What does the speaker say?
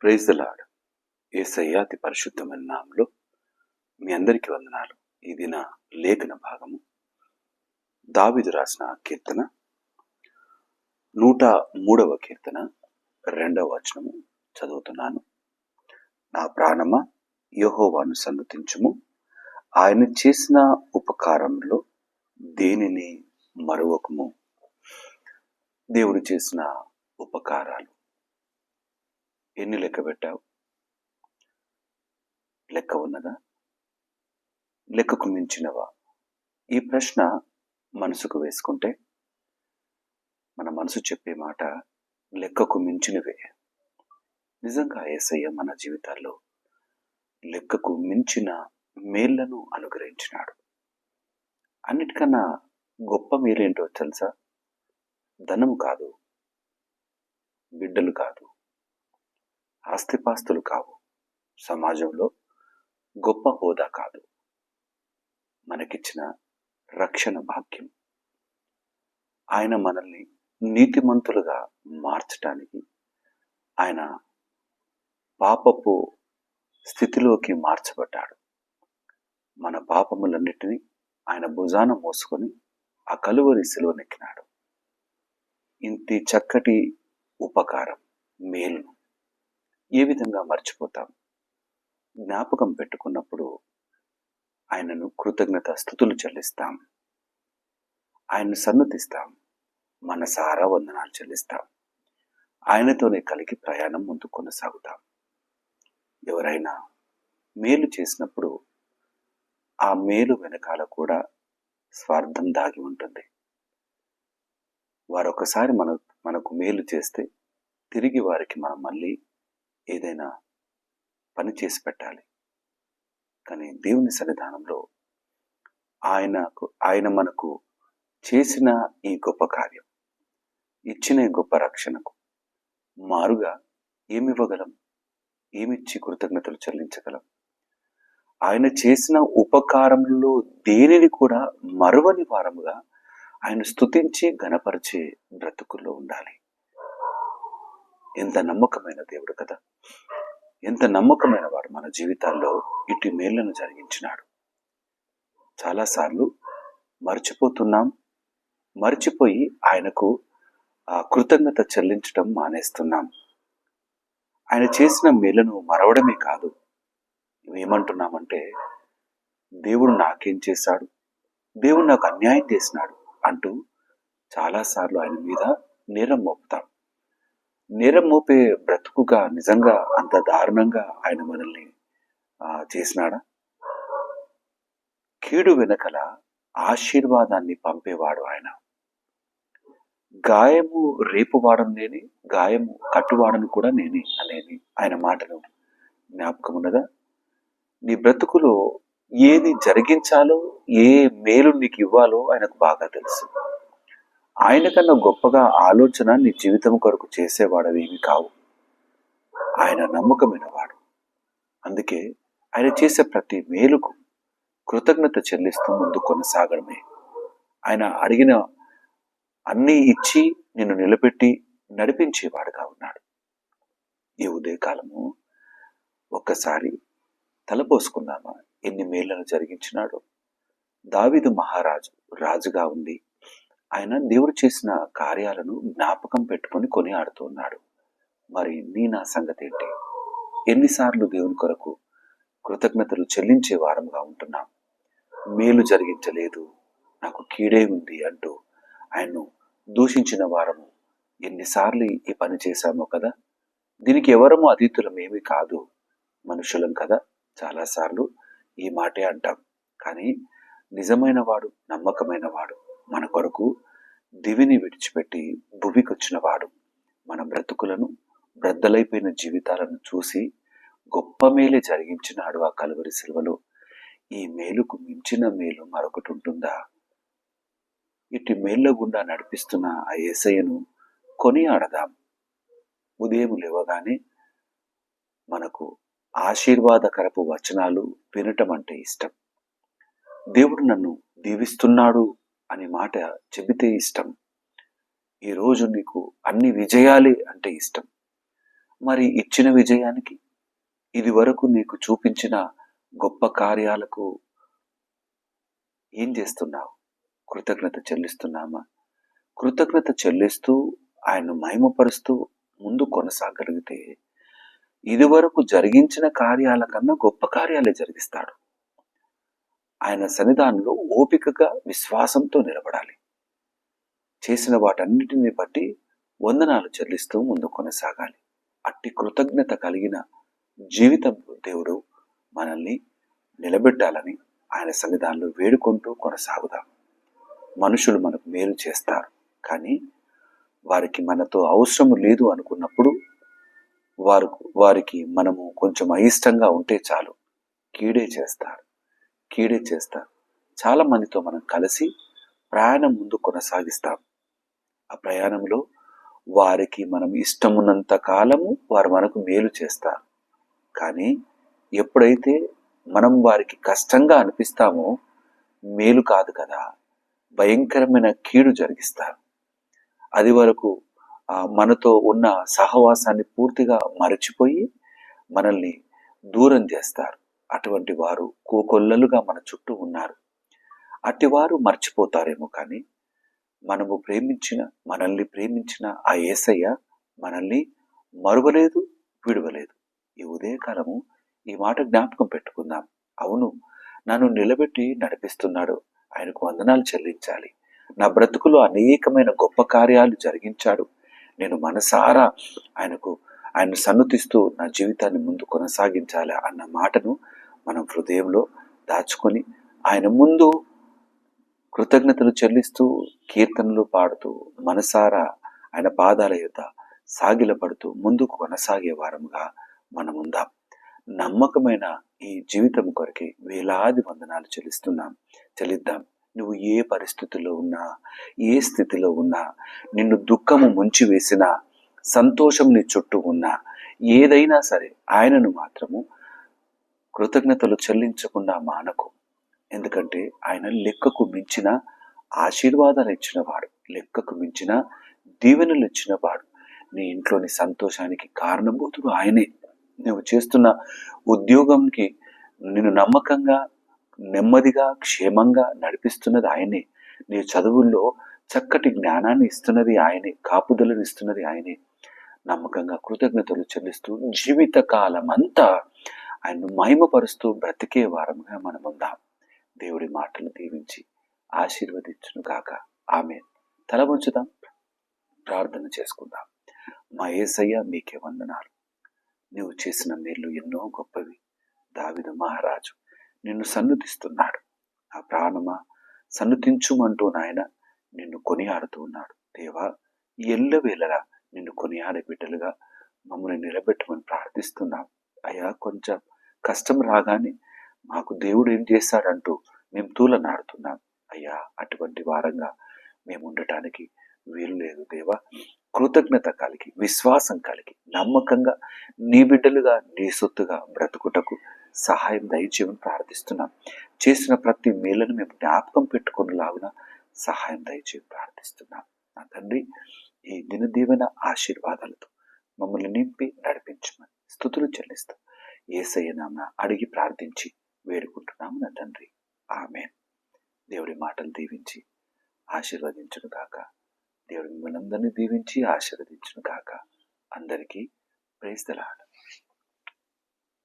Praise the lord. యేసయ్య అతి పరిశుద్ధమైన నామములో మీ అందరికీ వందనాలు. ఈ దిన లేఖన భాగము దావీదు రాసిన కీర్తన 103వ కీర్తన 2వ వచనము చదువుతున్నాను. నా ప్రాణమా యెహోవాను సన్నుతించుము, ఆయన చేసిన ఉపకారంలో దేనిని మరువకుము. దేవుడు చేసిన ఉపకారాలు ఎన్ని లెక్క పెట్టావు? లెక్క ఉన్నదా? లెక్కకు మించినవా? ఈ ప్రశ్న మనసుకు వేసుకుంటే మన మనసు చెప్పే మాట లెక్కకు మించినవే. నిజంగా యేసయ్య మన జీవితాల్లో లెక్కకు మించిన మేళ్లను అనుగ్రహించినాడు. అన్నిటికన్నా గొప్ప మేలేంటో తెలుసా? ధనం కాదు, బిడ్డలు కాదు, ఆస్తిపాస్తులు కావు, సమాజంలో గొప్ప హోదా కాదు, మనకిచ్చిన రక్షణ భాగ్యం. ఆయన మనల్ని నీతిమంతులుగా మార్చటానికి, ఆయన పాపపు స్థితిలోకి మార్చబడ్డాడు. మన పాపములన్నిటినీ ఆయన భుజాన మోసుకొని ఆ కలువరి సిలువనెక్కినాడు. ఇంటి చక్కటి ఉపకారం, మేలును ఏ విధంగా మర్చిపోతాం? జ్ఞాపకం పెట్టుకున్నప్పుడు ఆయనను కృతజ్ఞత స్తుతులు చెల్లిస్తాం, ఆయన్ను సన్నుతిస్తాం, మనసారా వందనాలు చెల్లిస్తాం. ఆయనతోనే కలిగి ప్రయాణం ముందు కొనసాగుతాం. ఎవరైనా మేలు చేసినప్పుడు ఆ మేలు వెనకాల కూడా స్వార్థం దాగి ఉంటుంది. వారొకసారి మనకు మేలు చేస్తే తిరిగి వారికి మనం మళ్ళీ ఏదైనా పని చేసి పెట్టాలి. కానీ దేవుని సన్నిధానంలో ఆయన మనకు చేసిన ఈ గొప్ప కార్యం, ఇచ్చిన ఈ గొప్ప రక్షణకు మారుగా ఏమివ్వగలం? ఏమిచ్చి కృతజ్ఞతలు చెల్లించగలం? ఆయన చేసిన ఉపకారంలో దేనిని కూడా మరువని వారముగా ఆయన స్తుతించి ఘనపరిచే బ్రతుకుల్లో ఉండాలి. ఎంత నమ్మకమైన దేవుడు కదా! ఎంత నమ్మకమైన వాడు మన జీవితాల్లో ఇటు మేళ్లను జరిగించినాడు. చాలాసార్లు మర్చిపోతున్నాం, మర్చిపోయి ఆయనకు ఆ కృతజ్ఞత చెల్లించడం మానేస్తున్నాం. ఆయన చేసిన మేళ్లను మరవడమే కాదు, ఏమంటున్నామంటే దేవుడు నాకేం చేశాడు, దేవుడు నాకు అన్యాయం చేసినాడు అంటూ చాలాసార్లు ఆయన మీద నేరం మోపుతాం. నేరం మోపే బ్రతుకుగా నిజంగా అంత దారుణంగా ఆయన మనల్ని చేసినాడా? కీడు వెనకల ఆశీర్వాదాన్ని పంపేవాడు ఆయన. గాయము రేపువాడను నేనే, గాయము కట్టువాడను కూడా నేనే అనేది ఆయన మాటను జ్ఞాపకం ఉన్నదా? నీ బ్రతుకులో ఏది జరిగించాలో, ఏ మేలు నీకు ఇవ్వాలో ఆయనకు బాగా తెలుసు. ఆయన కన్నా గొప్పగా ఆలోచన నీ జీవితం కొరకు చేసేవాడవేమి కావు. ఆయన నమ్మకమైన వాడు. అందుకే ఆయన చేసే ప్రతి మేలుకు కృతజ్ఞత చెల్లిస్తూ ముందు కొనసాగడమే. ఆయన అడిగిన అన్నీ ఇచ్చి నిన్ను నిలబెట్టి నడిపించేవాడుగా ఉన్నాడు. ఈ ఉదయకాలము ఒక్కసారి తలపోసుకుందామా? ఎన్ని మేళ్లను జరిగించినాడో. దావీదు మహారాజు రాజుగా ఉండి ఆయన దేవుడు చేసిన కార్యాలను జ్ఞాపకం పెట్టుకొని కొనియాడుతూ ఉన్నాడు. మరి నా సంగతి ఏంటి? ఎన్నిసార్లు దేవుని కొరకు కృతజ్ఞతలు చెల్లించే వారంగా ఉంటున్నాం? మేలు జరిగించలేదు, నాకు కీడే ఉంది అంటూ ఆయన్ను దూషించిన వారము ఎన్నిసార్లు ఈ పని చేశామో కదా! దీనికి ఎవరము అతీతులం ఏమీ కాదు, మనుషులం కదా. చాలాసార్లు ఈ మాటే అంటాం. కానీ నిజమైన వాడు, నమ్మకమైన వాడు, మన కొరకు దివిని విడిచిపెట్టి భువికొచ్చిన వాడు మన బ్రతుకులను, బ్రద్దలైపోయిన జీవితాలను చూసి గొప్ప మేలే జరిగించినాడు ఆ కలువరి సిలువలో. ఈ మేలుకు మించిన మేలు మరొకటి ఉంటుందా? ఇటు మేళ్ల గుండా నడిపిస్తున్న ఆ యేసయ్యను కొనియాడదాం. ఉదయం లేవగానే మనకు ఆశీర్వాదకరపు వచనాలు వినటం అంటే ఇష్టం. దేవుడు నన్ను దీవిస్తున్నాడు అనే మాట చెబితే ఇష్టం. ఈరోజు నీకు అన్ని విజయాలే అంటే ఇష్టం. మరి ఇచ్చిన విజయానికి, ఇది వరకు నీకు చూపించిన గొప్ప కార్యాలకు ఏం చేస్తున్నావు? కృతజ్ఞత చెల్లిస్తున్నామా? కృతజ్ఞత చెల్లిస్తూ ఆయన్ను మహిమపరుస్తూ ముందు కొనసాగలిగితే ఇదివరకు జరిగించిన కార్యాల కన్నా గొప్ప కార్యాలే జరిగిస్తాడు. ఆయన సన్నిధానంలో ఓపికగా విశ్వాసంతో నిలబడాలి. చేసిన వాటన్నిటిని బట్టి వందనాలు చెల్లిస్తూ ముందు కొనసాగాలి. అట్టి కృతజ్ఞత కలిగిన జీవితంలో దేవుడు మనల్ని నిలబెట్టాలని ఆయన సన్నిధానంలో వేడుకుంటూ కొనసాగుదాం. మనుషులు మనకు మేలు చేస్తారు, కానీ వారికి మనతో అవసరం లేదు అనుకున్నప్పుడు వారికి మనము కొంచెం అయిష్టంగా ఉంటే చాలు, కీడే చేస్తారు. చాలా మందితో మనం కలిసి ప్రయాణం ముందు కొనసాగిస్తాం. ఆ ప్రయాణంలో వారికి మనం ఇష్టమున్నంత కాలము వారు మనకు మేలు చేస్తారు. కానీ ఎప్పుడైతే మనం వారికి కష్టంగా అనిపిస్తామో మేలు కాదు కదా, భయంకరమైన కీడు జరిగిస్తారు. అది వరకు మనతో ఉన్న సహవాసాన్ని పూర్తిగా మరచిపోయి మనల్ని దూరం చేస్తారు. అటువంటి వారు కోకొల్లలుగా మన చుట్టూ ఉన్నారు. అటివారు మర్చిపోతారేమో, కానీ మనల్ని ప్రేమించిన ఆ యేసయ్య మనల్ని మరువలేదు, విడువలేదు. ఈ ఉదయకాలము ఈ మాట జ్ఞాపకం పెట్టుకుందాం. అవును, నన్ను నిలబెట్టి నడిపిస్తున్నాడు, ఆయనకు వందనాలు చెల్లించాలి. నా బ్రతుకులో అనేకమైన గొప్ప కార్యాలు జరిగించాడు. నేను మనసారా ఆయన సన్నుతిస్తూ నా జీవితాన్ని ముందు కొనసాగించాలి అన్న మాటను మనం హృదయంలో దాచుకొని ఆయన ముందు కృతజ్ఞతలు చెల్లిస్తూ కీర్తనలు పాడుతూ మనసారా ఆయన పాదాల యొద్ద సాగిలపడుతూ ముందుకు కొనసాగే వారముగా మనముందాం. నమ్మకమైన ఈ జీవితం కొరకి వేలాది వందనాలు చెల్లిద్దాం. నువ్వు ఏ పరిస్థితుల్లో ఉన్నా, ఏ స్థితిలో ఉన్నా, నిన్ను దుఃఖము ముంచి వేసినా, సంతోషం నీ చుట్టూ ఉన్నా, ఏదైనా సరే ఆయనను మాత్రము కృతజ్ఞతలు చెల్లించకుండా మానకు. ఎందుకంటే ఆయన లెక్కకు మించిన ఆశీర్వాదాలు ఇచ్చినవాడు, లెక్కకు మించిన దీవెనలు ఇచ్చినవాడు. నీ ఇంట్లోని సంతోషానికి కారణభూతుడు ఆయనే. నువ్వు చేస్తున్న ఉద్యోగంకి నిన్ను నమ్మకంగా, నెమ్మదిగా, క్షేమంగా నడిపిస్తున్నది ఆయనే. నీ చదువుల్లో చక్కటి జ్ఞానాన్ని ఇస్తున్నది ఆయనే, కాపుదలను ఇస్తున్నది ఆయనే. నమ్మకంగా కృతజ్ఞతలు చెల్లిస్తూ జీవితకాలం అంతా ఆయన్ను మహిమపరుస్తూ బ్రతికే వారముగా మనముందాం. దేవుడి మాటలు దీవించి ఆశీర్వదించును గాక. ఆమేన్. తల వంచుదాం, ప్రార్థన చేసుకుందాం. మా యేసయ్య, మీకే వందనాలు. నువ్వు చేసిన మేలు ఎన్నో గొప్పవి. దావీదు మహారాజు నిన్ను సన్నుతిస్తున్నాడు. ఆ ప్రాణమా సన్నుతించుమంటూ నాయన నిన్ను కొనియాడుతూ ఉన్నాడు. దేవా, ఎల్లవేళలా నిన్ను కొనియాడే బిడ్డలుగా మమ్మల్ని నిలబెట్టమని ప్రార్థిస్తున్నాం. అయ్యా, కొంచెం కష్టం రాగానే మాకు దేవుడు ఏం చేశాడంటూ మేము తూలనాడుతున్నాం. అయ్యా, అటువంటి వారంగా మేము ఉండటానికి వీలు లేదు దేవా. కృతజ్ఞత కలిగి, విశ్వాసం కలిగి, నమ్మకంగా నీ బిడ్డలుగా, నీ సొత్తుగా బ్రతుకుటకు సహాయం దయచేయమని ప్రార్థిస్తున్నాం. చేసిన ప్రతి మేలను మేము జ్ఞాపకం పెట్టుకునేలాగున సహాయం దయచేయమని ప్రార్థిస్తున్నాం. నా తండ్రి, ఈ దినదీవెన ఆశీర్వాదాలతో మమ్మల్ని నింపి నడిపించమని స్తుతులు చెల్లిస్తూ యేసయ్య నామమున అడిగి ప్రార్థించి వేడుకుంటున్నాము నా తండ్రి. ఆమేన్. దేవుడి మాటలు దీవించి ఆశీర్వదించును గాక. దేవుడి మిమ్మల్ని అందరినీ దీవించి ఆశీర్వదించును గాక. అందరికీ ప్రైజ్ ది లార్డ్.